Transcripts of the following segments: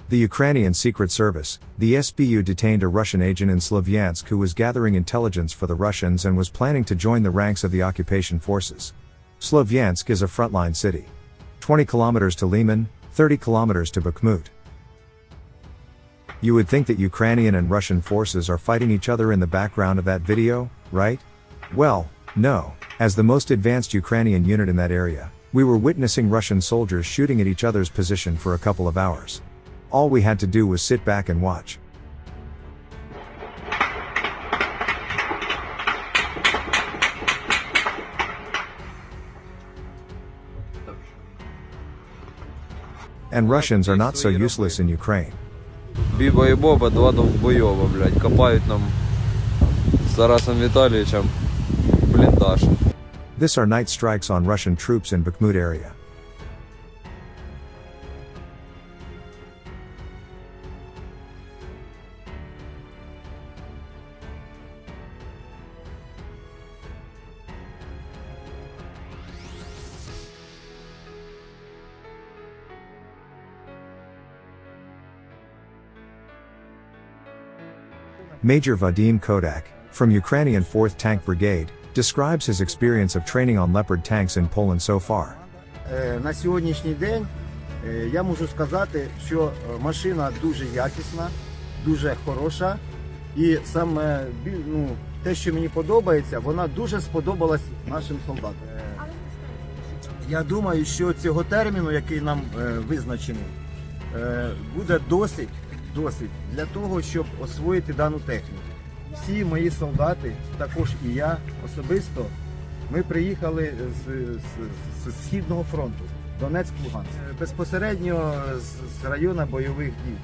The Ukrainian Secret Service, the SBU, detained a Russian agent in Slavyansk who was gathering intelligence for the Russians and was planning to join the ranks of the occupation forces. Slavyansk is a frontline city. 20 kilometers to Lyman, 30 kilometers to Bakhmut. You would think that Ukrainian and Russian forces are fighting each other in the background of that video, right? Well, no. As the most advanced Ukrainian unit in that area, we were witnessing Russian soldiers shooting at each other's position for a couple of hours. All we had to do was sit back and watch. And Russians are not so useless in Ukraine. Биба и Боба, два долбоеба, блядь, копают нам с Тарасом Витальевичем блиндаж. This are night strikes on Russian troops in Bakhmut area. Major Vadim Kodak, from Ukrainian 4th Tank Brigade, describes his experience of training on Leopard tanks in Poland so far. На сьогоднішній день я можу сказати, що машина дуже якісна, дуже хороша, і саме те, що мені подобається, вона дуже сподобалась нашим солдатам. Я думаю, що цього терміну, який нам визначений, буде досить для того, щоб освоїти дану техніку. Всі мої солдати, також і я особисто, ми приїхали з Східного фронту, Донецьк-Луганськ, безпосередньо з району бойових дій.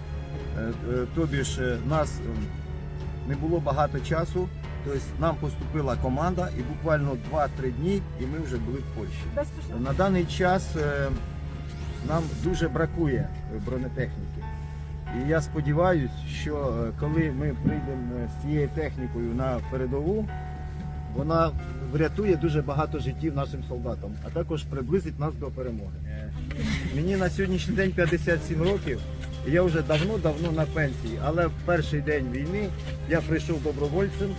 Тобі ж нас не було багато часу, тобто нам поступила команда і буквально 2-3 дні і ми вже були в Польщі. На даний час нам дуже бракує бронетехніки. І я сподіваюся, що коли ми прийдемо з цією технікою на передову, вона врятує дуже багато життів нашим солдатам, а також приблизить нас до перемоги. Мені на сьогоднішній день 57 років, і я вже давно на пенсії, але в перший день війни я прийшов добровольцем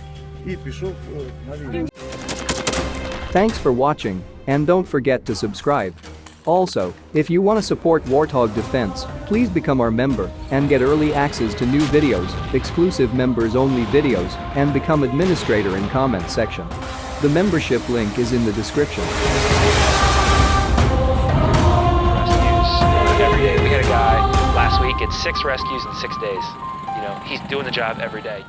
і пішов на війну. Thanks for watching, and don't forget to subscribe. Also, if you want to support Warthog Defense, please become our member and get early access to new videos, exclusive members-only videos, and become administrator in comment section. The membership link is in the description. Rescues every day. We had a guy last week, it's 6 rescues in 6 days. You know, he's doing the job every day.